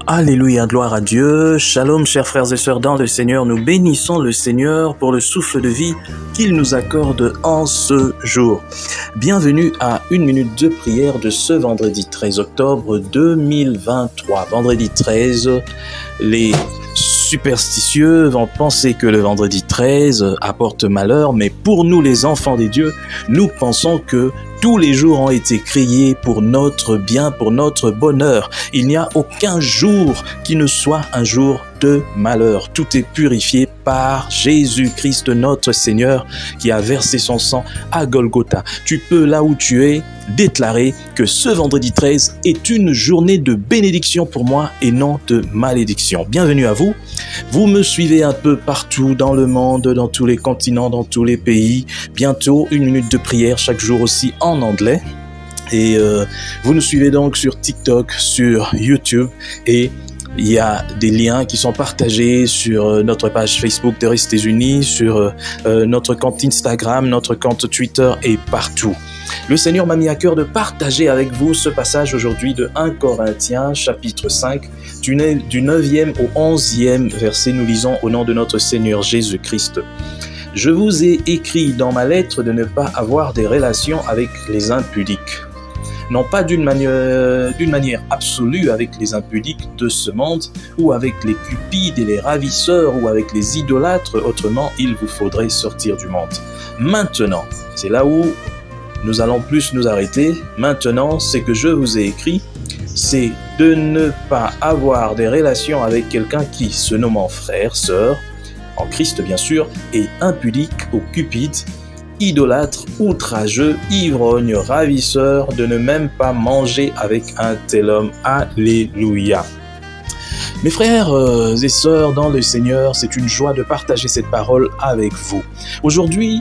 Alléluia, gloire à Dieu. Shalom, chers frères et sœurs dans le Seigneur. Nous bénissons le Seigneur pour le souffle de vie qu'il nous accorde en ce jour. Bienvenue à une minute de prière de ce vendredi 13 octobre 2023. Vendredi 13, les superstitieux vont penser que le vendredi 13 apporte malheur, mais pour nous les enfants des dieux, nous pensons que tous les jours ont été créés pour notre bien, pour notre bonheur. Il n'y a aucun jour qui ne soit un jour de malheur. Tout est purifié par Jésus-Christ notre Seigneur qui a versé son sang à Golgotha. Tu peux, là où tu es, déclarer que ce vendredi 13 est une journée de bénédiction pour moi et non de malédiction. Bienvenue à vous. Vous me suivez un peu partout dans le monde, dans tous les continents, dans tous les pays. Bientôt, une minute de prière chaque jour aussi en anglais. Et vous nous suivez donc sur TikTok, sur YouTube et il y a des liens qui sont partagés sur notre page Facebook de Restés Unis, sur notre compte Instagram, notre compte Twitter et partout. Le Seigneur m'a mis à cœur de partager avec vous ce passage aujourd'hui de 1 Corinthiens, chapitre 5, du 9e au 11e verset. Nous lisons au nom de notre Seigneur Jésus-Christ. « Je vous ai écrit dans ma lettre de ne pas avoir des relations avec les impudiques. » Non pas d'une manière absolue avec les impudiques de ce monde, ou avec les cupides et les ravisseurs, ou avec les idolâtres, autrement il vous faudrait sortir du monde. Maintenant, c'est là où nous allons plus nous arrêter. Maintenant, ce que je vous ai écrit, c'est de ne pas avoir des relations avec quelqu'un qui, se nommant frère, sœur, en Christ bien sûr, est impudique ou cupide, idolâtre, outrageux, ivrogne, ravisseur, de ne même pas manger avec un tel homme. Alléluia. Mes frères et sœurs dans le Seigneur, c'est une joie de partager cette parole avec vous. Aujourd'hui,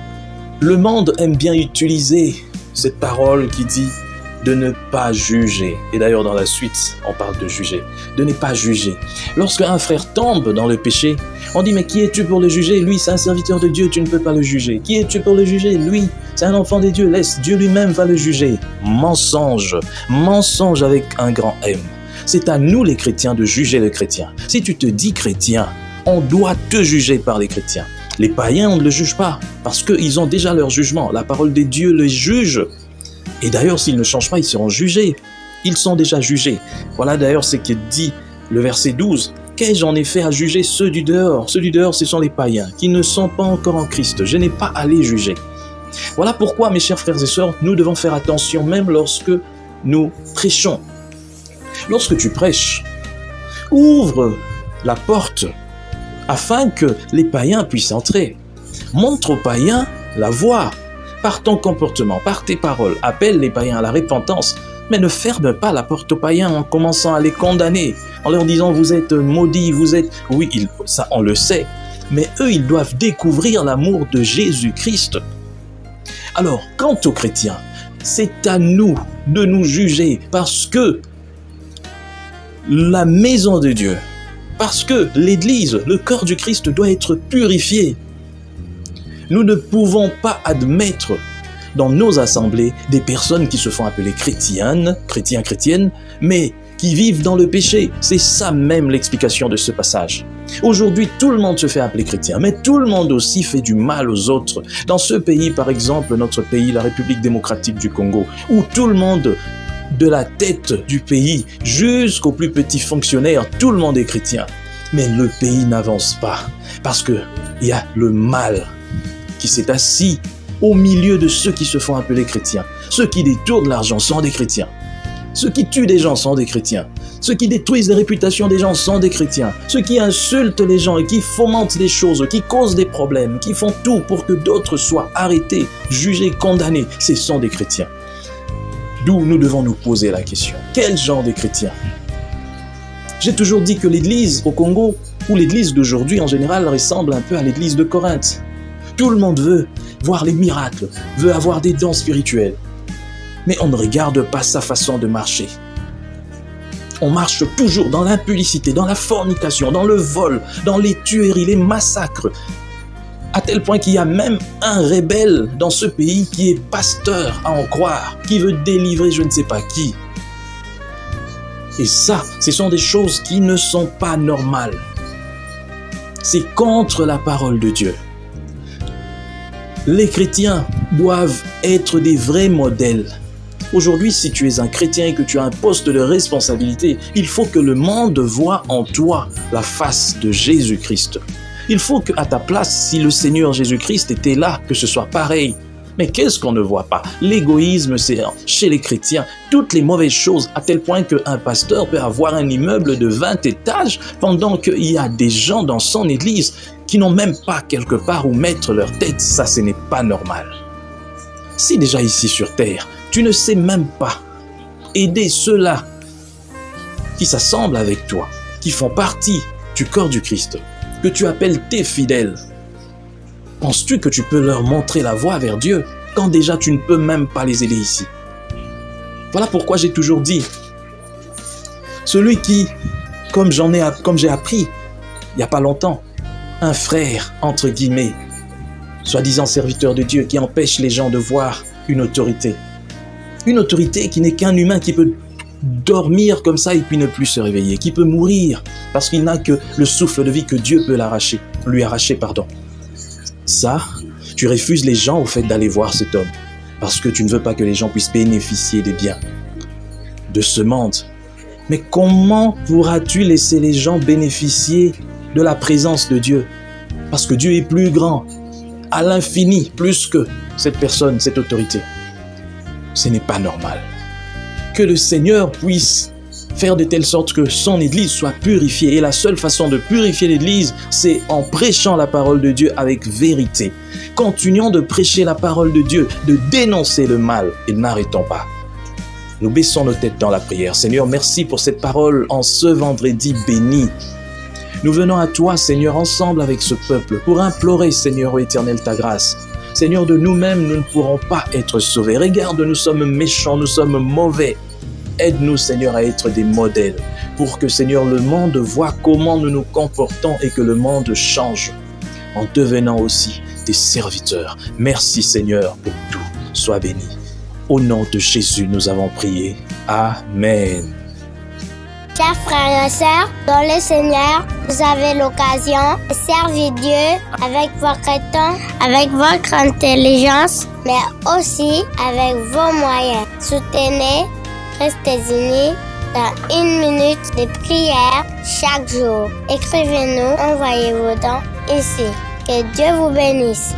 le monde aime bien utiliser cette parole qui dit de ne pas juger. Et d'ailleurs, dans la suite, on parle de juger. De ne pas juger. Lorsque un frère tombe dans le péché, on dit, mais qui es-tu pour le juger? Lui, c'est un serviteur de Dieu, tu ne peux pas le juger. Qui es-tu pour le juger? Lui, c'est un enfant de Dieu, laisse, Dieu lui-même va le juger. Mensonge. Mensonge avec un grand M. C'est à nous, les chrétiens, de juger les chrétiens. Si tu te dis chrétien, on doit te juger par les chrétiens. Les païens, on ne le juge pas, parce qu'ils ont déjà leur jugement. La parole de Dieu les juge. Et d'ailleurs, s'ils ne changent pas, ils seront jugés. Ils sont déjà jugés. Voilà d'ailleurs ce que dit le verset 12. Qu'ai-je en effet à juger ceux du dehors? Ceux du dehors, ce sont les païens qui ne sont pas encore en Christ. Je n'ai pas à les juger. Voilà pourquoi, mes chers frères et sœurs, nous devons faire attention même lorsque nous prêchons. Lorsque tu prêches, ouvre la porte afin que les païens puissent entrer. Montre aux païens la voie. Par ton comportement, par tes paroles, appelle les païens à la repentance, mais ne ferme pas la porte aux païens en commençant à les condamner, en leur disant vous êtes maudits, vous êtes... Oui, ça on le sait, mais eux ils doivent découvrir l'amour de Jésus-Christ. Alors, quant aux chrétiens, c'est à nous de nous juger parce que la maison de Dieu, parce que l'Église, le corps du Christ doit être purifié. Nous ne pouvons pas admettre dans nos assemblées des personnes qui se font appeler chrétiennes, chrétiennes, mais qui vivent dans le péché. C'est ça même l'explication de ce passage. Aujourd'hui, tout le monde se fait appeler chrétien, mais tout le monde aussi fait du mal aux autres. Dans ce pays, par exemple, notre pays, la République démocratique du Congo, où tout le monde, de la tête du pays jusqu'aux plus petits fonctionnaires, tout le monde est chrétien. Mais le pays n'avance pas parce qu'il y a le mal qui s'est assis au milieu de ceux qui se font appeler chrétiens. Ceux qui détournent l'argent sont des chrétiens. Ceux qui tuent des gens sont des chrétiens. Ceux qui détruisent les réputations des gens sont des chrétiens. Ceux qui insultent les gens et qui fomentent des choses, qui causent des problèmes, qui font tout pour que d'autres soient arrêtés, jugés, condamnés, ce sont des chrétiens. D'où nous devons nous poser la question. Quel genre de chrétiens? J'ai toujours dit que l'église au Congo, ou l'église d'aujourd'hui en général, ressemble un peu à l'église de Corinthe. Tout le monde veut voir les miracles, veut avoir des dons spirituels. Mais on ne regarde pas sa façon de marcher. On marche toujours dans l'impudicité, dans la fornication, dans le vol, dans les tueries, les massacres. À tel point qu'il y a même un rebelle dans ce pays qui est pasteur, à en croire, qui veut délivrer je ne sais pas qui. Et ça, ce sont des choses qui ne sont pas normales. C'est contre la parole de Dieu. Les chrétiens doivent être des vrais modèles. Aujourd'hui, si tu es un chrétien et que tu as un poste de responsabilité, il faut que le monde voie en toi la face de Jésus-Christ. Il faut qu'à ta place, si le Seigneur Jésus-Christ était là, que ce soit pareil. Mais qu'est-ce qu'on ne voit pas? L'égoïsme, c'est chez les chrétiens, toutes les mauvaises choses, à tel point qu'un pasteur peut avoir un immeuble de 20 étages pendant qu'il y a des gens dans son église qui n'ont même pas quelque part où mettre leur tête. Ça, ce n'est pas normal. Si déjà ici sur terre, tu ne sais même pas aider ceux-là qui s'assemblent avec toi, qui font partie du corps du Christ, que tu appelles tes fidèles, penses-tu que tu peux leur montrer la voie vers Dieu quand déjà tu ne peux même pas les aider ici? Voilà pourquoi j'ai toujours dit, celui qui, comme j'ai appris il n'y a pas longtemps, un frère, entre guillemets, soi-disant serviteur de Dieu, qui empêche les gens de voir une autorité. Une autorité qui n'est qu'un humain qui peut dormir comme ça et puis ne plus se réveiller, qui peut mourir parce qu'il n'a que le souffle de vie que Dieu peut lui arracher. Ça, tu refuses les gens au fait d'aller voir cet homme parce que tu ne veux pas que les gens puissent bénéficier des biens de ce monde. Mais comment pourras-tu laisser les gens bénéficier de la présence de Dieu? Parce que Dieu est plus grand, à l'infini, plus que cette personne, cette autorité. Ce n'est pas normal. Que le Seigneur puisse faire de telle sorte que son Église soit purifiée. Et la seule façon de purifier l'Église, c'est en prêchant la parole de Dieu avec vérité. Continuons de prêcher la parole de Dieu, de dénoncer le mal et n'arrêtons pas. Nous baissons nos têtes dans la prière. Seigneur, merci pour cette parole en ce vendredi béni. Nous venons à toi, Seigneur, ensemble avec ce peuple pour implorer, Seigneur, ô Éternel, ta grâce. Seigneur, de nous-mêmes, nous ne pourrons pas être sauvés. Regarde, nous sommes méchants, nous sommes mauvais. Aide-nous, Seigneur, à être des modèles pour que, Seigneur, le monde voit comment nous nous comportons et que le monde change en devenant aussi des serviteurs. Merci, Seigneur, pour tout. Sois béni. Au nom de Jésus, nous avons prié. Amen. Chers frères et sœurs, dans le Seigneur, vous avez l'occasion de servir Dieu avec votre temps, avec votre intelligence, mais aussi avec vos moyens. Soutenez, restez unis dans 1 minute de prière chaque jour. Écrivez-nous, envoyez vos dons ici. Que Dieu vous bénisse.